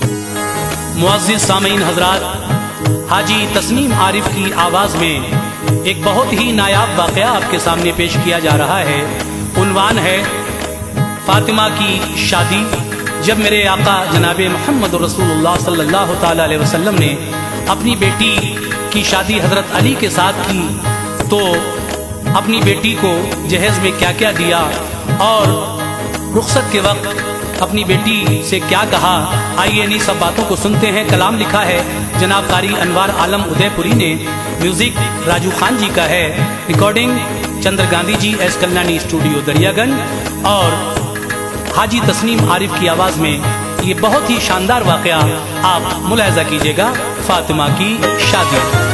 मुअज़्ज़िज़ सामीन हज़रात, हाजी तस्नीम आरिफ की आवाज़ में एक बहुत ही नायाब वाक़या आपके सामने पेश किया जा रहा है। उन्वान है फ़ातिमा की शादी। जब मेरे आका जनाब मोहम्मद रसूलुल्लाह सल्लल्लाहु तआला अलैहि वसल्लम ने अपनी बेटी की शादी हज़रत अली के साथ की तो अपनी बेटी को जहेज़ में क्या क्या दिया और रुख़सत के वक्त अपनी बेटी से क्या कहा, आइए इन्हीं सब बातों को सुनते हैं। कलाम लिखा है जनाब कारी अनवार आलम उदयपुरी ने, म्यूजिक राजू खान जी का है, recording Chandra Gandhi ji S Kalyani studio Daryaganj, और हाजी तस्नीम आरिफ की आवाज़ में ये बहुत ही शानदार वाक़या आप मुलाहजा कीजिएगा। फातिमा की शादी।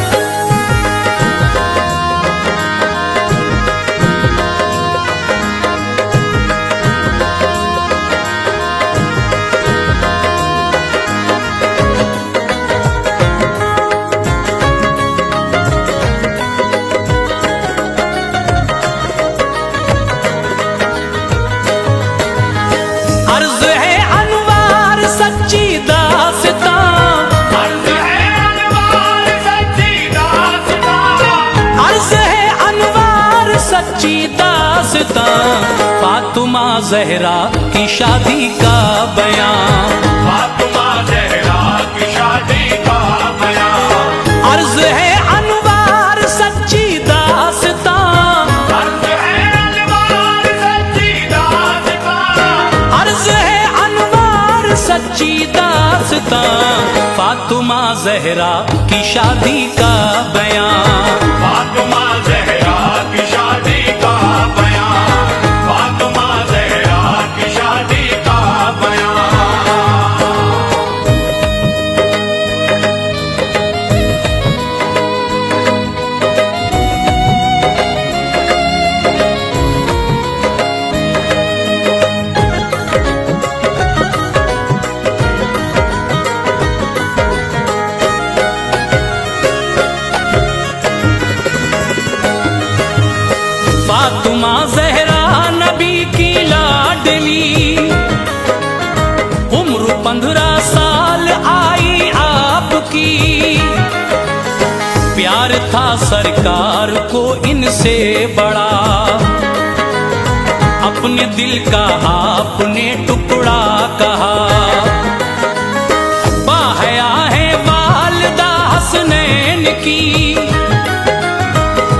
फातिमा ज़हरा की शादी का बयान, फातिमा ज़हरा की शादी का बयान, अर्ज़ है अनवार सच्ची दास्तां, अर्ज़ है अनवार सच्ची दास्तां, अर्ज़ है अनवार सच्ची दास्तां, फातिमा ज़हरा की शादी का बयान, फातिमा ज़हरा की शादी का बयान, फातिमा ज़हरा की शादी का बयान। फातिमा ज़हरा नबी की लाडली, उम्र 15 साल आई आपकी, प्यार था सरकार को इनसे बड़ा, अपने दिल का आपने टुकड़ा कहा, बाहया है वालिदा हसनैन की,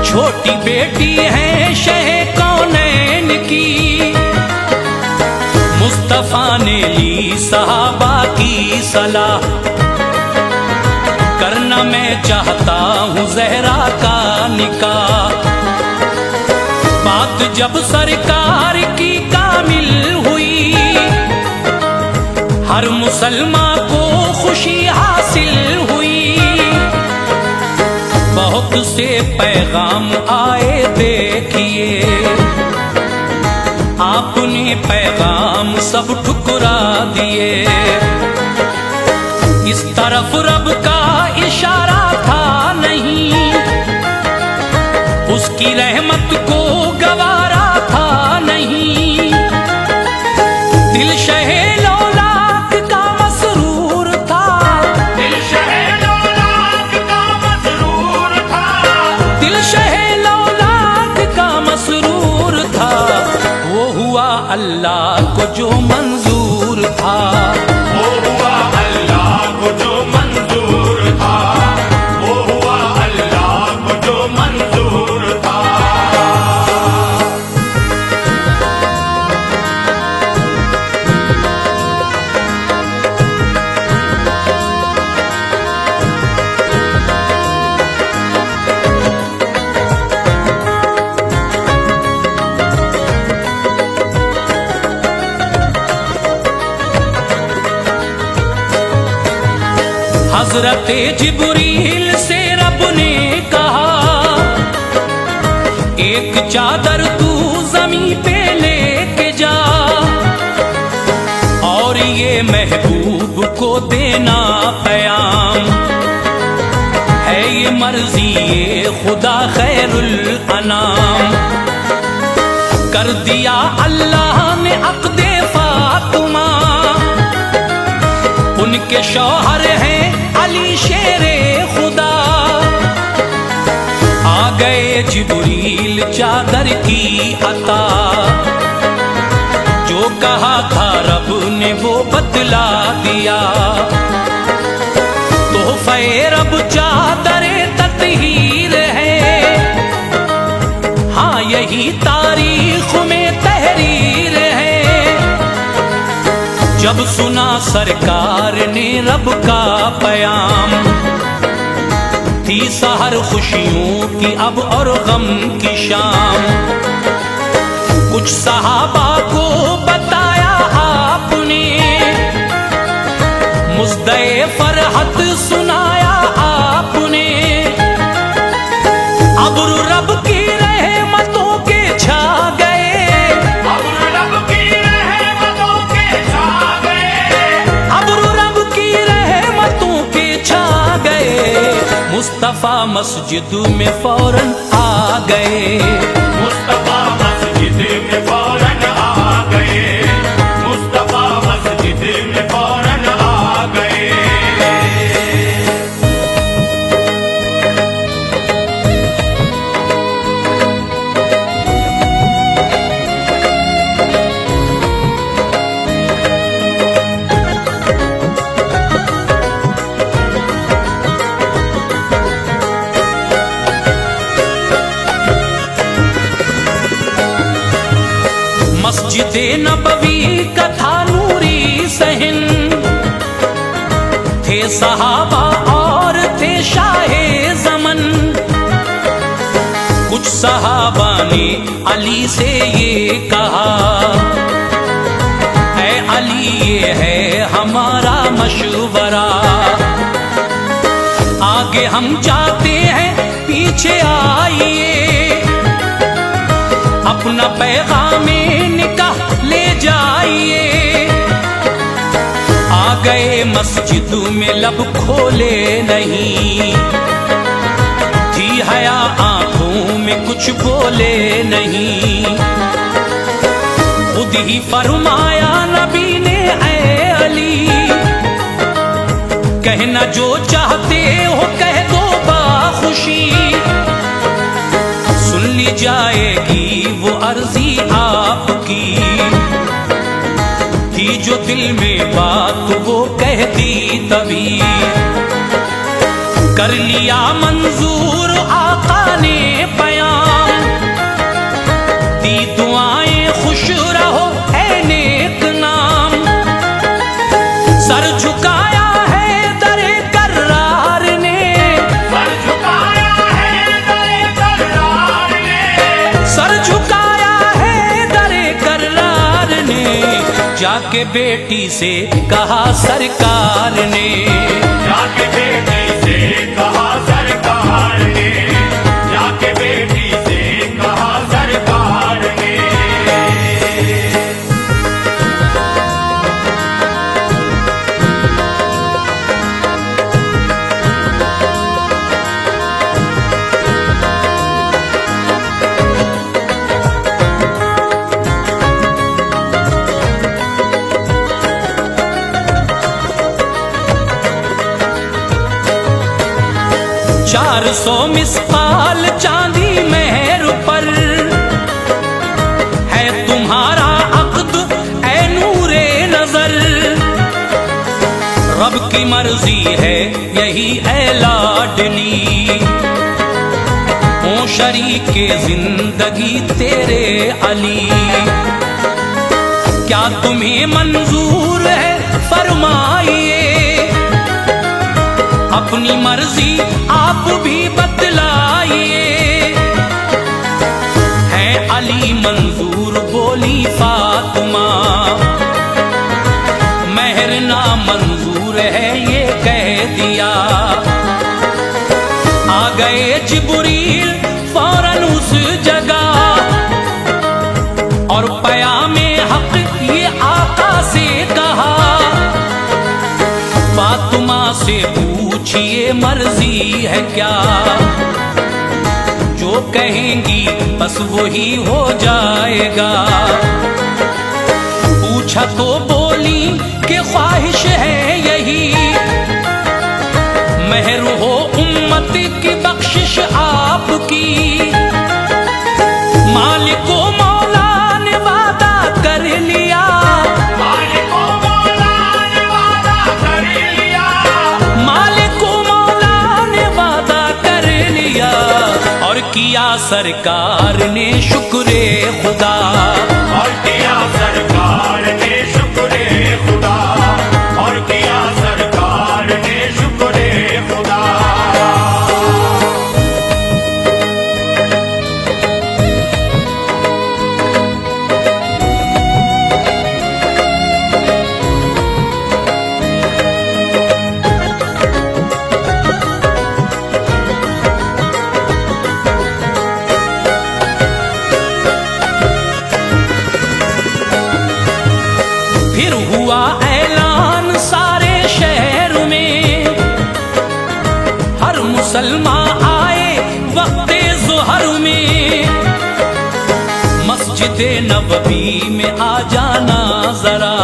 छोटी बेटी है शह कौनैन की, मुस्तफा ने ली सहाबा की सलाह, करना मैं चाहता हूँ ज़हरा का निकाह, बात जब सरकार की कामिल हुई, हर मुसलमान को खुशी हासिल हुई, बहुत से पैगाम आए देखिए, आपने पैगाम सब ठुकरा दिए, इस तरफ रब का इशारा था नहीं, उसकी रहमत को गवारा था नहीं, दिल शहे लौलाक का मसरूर था, दिल शहे लौलाक का मसरूर था, दिल शहे लौलाक का मसरूर था, वो हुआ अल्लाह को जो मंजूर था, वो हुआ अल्लाह को जो मंजूर था, वो हुआ अल्लाह को जो मंजूर था। हज़रत जिब्रील से रब ने कहा, एक चादर तू ज़मीं पे लेके जा, और ये महबूब को देना क़याम, है ये मर्ज़ी ये खुदा खैरुल अनाम, कर दिया अल्लाह ने अक़्दे फातिमा, उनके शौहर हैं अली शेरे खुदा। आ गए जिब्रील चादर की अता, जो कहा था रब ने वो बतला दिया। तोहफे रब चादरे तत्हीर है, हाँ यही तारीख में तहरीर है। जब सुना सरकार ने रब का पयाम, थी सहर खुशियों की अब और गम की शाम। कुछ सहाबा को बताया आपने, मुज़्दए फरहत सुनाया आपने। अब्र रब की रहमतों के छा गए, अब्र रब की रहमतों के छा गए, अब्र रब की रहमतों के छा गए। मुस्तफा मस्जिद में फौरन आ गए, मुस्तफा मस्जिद में फौरन आ गए, मुस्तफा मस्जिद में फौरन आ गए। मस्जिद नबवी का था नूरी सहन, थे सहाबा और थे शाहे ज़मन। कुछ सहाबा ने अली से ये कहा, ऐ अली ये है हमारा मशवरा। आगे हम जाते हैं पीछे आइए, अपना पैगामे निकाह ले जाइए। आ गए मस्जिद में लब खोले नहीं, थी हया आंखों में कुछ बोले नहीं। खुद ही फरमाया नबी ने, ऐ अली कहना जो चाहते हो कह दो बाखुशी। सुन ली जाएगी वो अर्जी आपकी, थी जो दिल में बात वो कह दी तभी। कर लिया मंजूर आका ने बयान, दी दुआएं खुश रहो ऐ नेक नाम। सर झुकाया है दरे कर्रार ने, सर झुकाया है दरे कर्रार ने, सर झुकाया है दरे कर्रार ने। जाके बेटी से कहा सरकार ने, जाके बेटी से कहा सरकार ने, जाके बेटी से कहा सरकार ने। चार 400 मिस्काल चांदी मेहर पर है तुम्हारा अक़्द ऐ नूरे नजर। रब की मर्जी है यही ऐ लाडली, हो शरीके जिंदगी तेरे अली। क्या तुम्हें मंजूर है फरमाइए, अपनी मर्जी आप भी बतलाइए। है अली मंजूर बोली फातिमा, महर ना मंजूर है ये कह दिया। आ गए जिब्रील फौरन उस जगह, और पयामे हक ये आका से कहा। फातिमा से पूछिए मर्जी है क्या, जो कहेंगी बस वही हो जाएगा। पूछा तो बोली कि ख्वाहिश है यही, सरकार ने शुक्रे खुदा, और किया सरकार ने शुक्रे खुदा, और किया सरकार ने शुक्रे खुदा। फिर हुआ ऐलान सारे शहर में, हर मुसलमान आए वक्ते ज़ुहर में। मस्जिद नबवी में आ जाना जरा,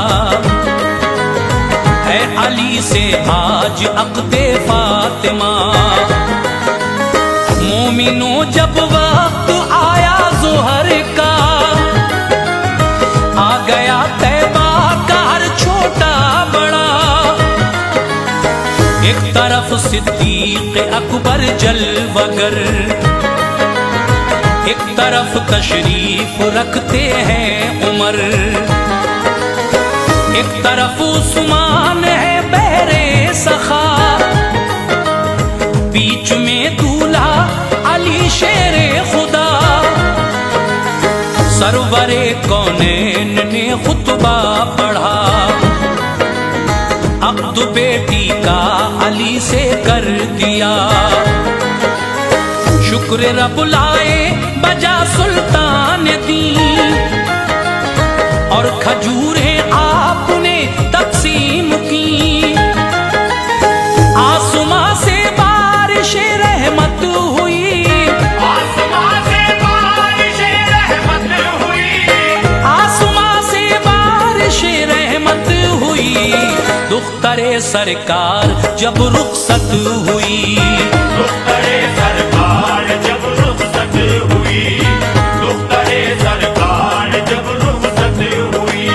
है अली से आज अक़्दे फातिमा। मोमिनो जब वक्त आया ज़ुहर का, आ गया तैबा का हर छोटा बड़ा। एक तरफ सिद्दीक अकबर जलवगर, एक तरफ तशरीफ रखते हैं उमर। एक तरफ उस्मान है बहरे सखा, बीच में दूल्हा अली शेरे खुदा। सरवरे कौनैन ने खुतबा पढ़ा, अब्द बेटी का अली से कर दिया। शुक्र रब लाए बजा सुल्तान दी, और खजूरें आपने तकसीम की। आसमां से बारिश रहमत हुई, आसमां से बारिश रहमत हुई, आसमां से बारिश रहमत हुई। दुख्तरे सरकार जब रुखसत हुई, दुख्तरे सरकार जब रुखसत हुई, दुख्तरे सरकार जब रुखसत हुई।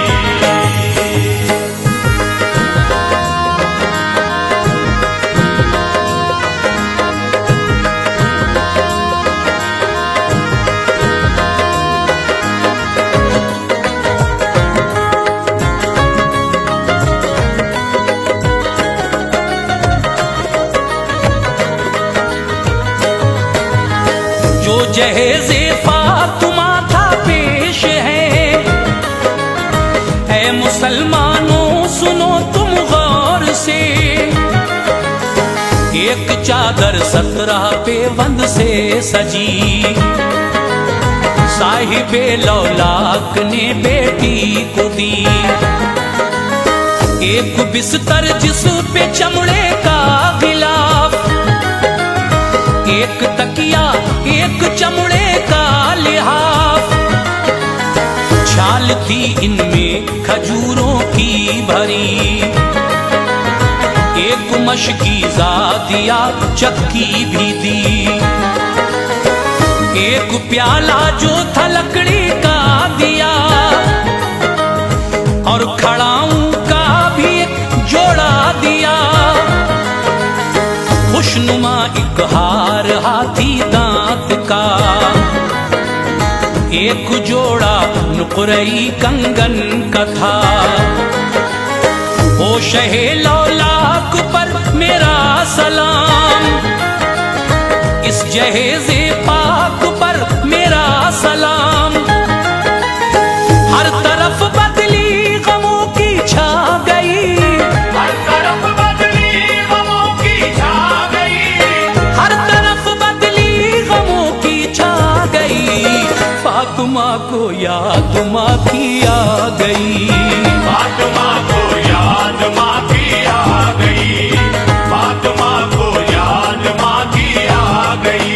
जो जहेज़े फातिमा था पेश है। ऐ मुसलमानों सुनो तुम गौर से, एक चादर 17 पेवंद से सजी। साहिबे लौलाक ने बेटी को दी, एक बिस्तर जिस पे चमड़े का गिलाफ। एक तकिया एक चमड़े का लिहाफ, छाल थी इनमें खजूरों की भरी। एक मशकीज़ा दिया चक्की भी दी, एक प्याला जो था लकड़ी का दिया। और खड़ाऊं का भी एक जोड़ा दिया, खुशनुमा एक हार हाथी दांत का। एक जोड़ा नुकरई कंगन का था। ओ शहे लौलाक पर मेरा सलाम, इस जहेज़े पाक पर मेरा सलाम। हर तरफ बदली गमों की छा गई, हर तरफ बदली गमों की छा गई, हर तरफ बदली गमों की छा गई। फातिमा को याद माँ की आ गई, फातिमा को याद माँ की आ गई, फातिमा को याद माँ की आ गई।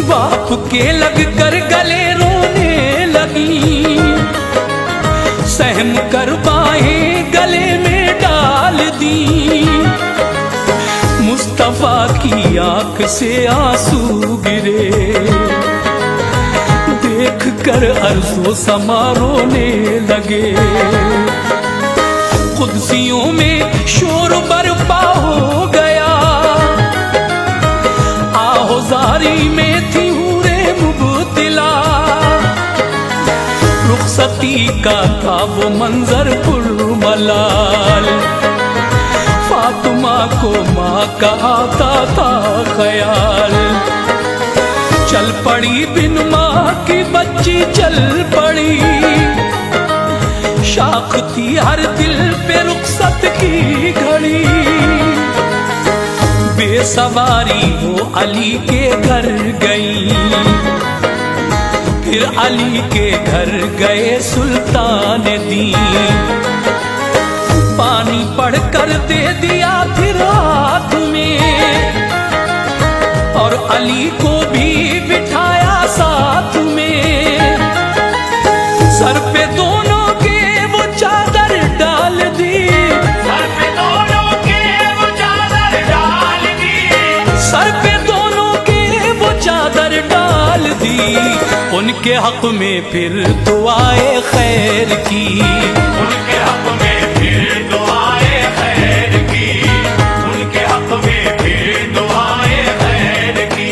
बाप के लग कर गले रोने लगी, सहम कर बाहें आंख से आंसू गिरे, देख कर अर्ज़ो समा रोने लगे। कुदसियों में शोर बरपा हो गया, आहोजारी में थी हूरे मुबतला। रुखसती का था वो मंजर पुरमलाल, फातिमा को माँ का आता था ख्याल। चल पड़ी बिन माँ की बच्ची चल पड़ी, शाख थी हर दिल पे रुखसत की घड़ी। बेसवारी वो अली के घर गई, फिर अली के घर गए सुल्तान दी। पानी पढ़कर दे दिया फिर हाथ में, और अली को भी बिठाया साथ में। सर पे दोनों के वो चादर डाल दी, सर पे दोनों के वो चादर डाल दी, सर पे दोनों के वो चादर डाल दी। उनके हक में फिर दुआए खैर की, उनके हक में फिर दुआए खैर की, उनके हक में फिर दुआए खैर की।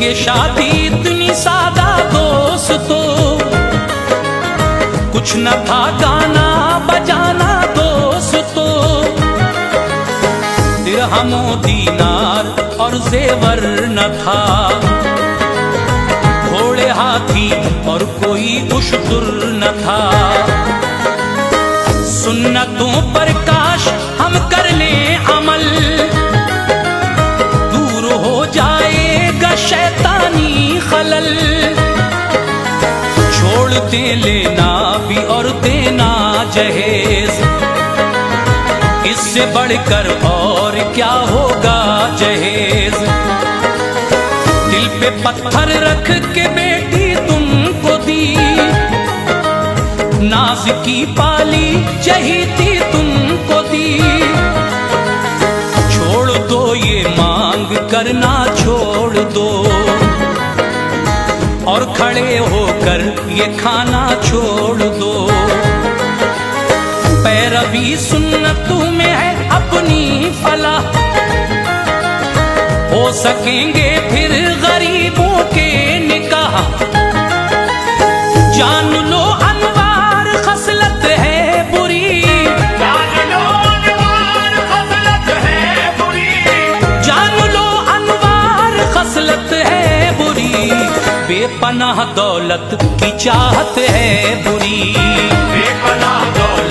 ये शादी इतनी सादा दोस्तों, कुछ न था गाना बजाना दोस्तों। दिरहमो दीनार और जेवर न था, घोड़े हाथी और कोई उश्तुर न था। सुन्नतों पर काश हम कर लें अमल, दूर हो जाएगा शैतानी खलल। छोड़ दे लेना भी और देना जहेज, इससे बढ़कर और क्या होगा जहेज। दिल पे पत्थर रख के बेटी तुमको दी, नाज की पाली चहीती तुमको दी। छोड़ दो ये मांग करना छोड़ दो, और खड़े होकर ये खाना छोड़ दो। पैरवी सुन्नतों में है अपनी फलाह, हो सकेंगे फिर गरीबों के निकाह। जान लो अनवार खसलत है बुरी, जान लो अनवार खसलत है बुरी, जान लो अनवार खसलत है बुरी। बेपनाह दौलत की चाहत है बुरी, बेपनाह दौलत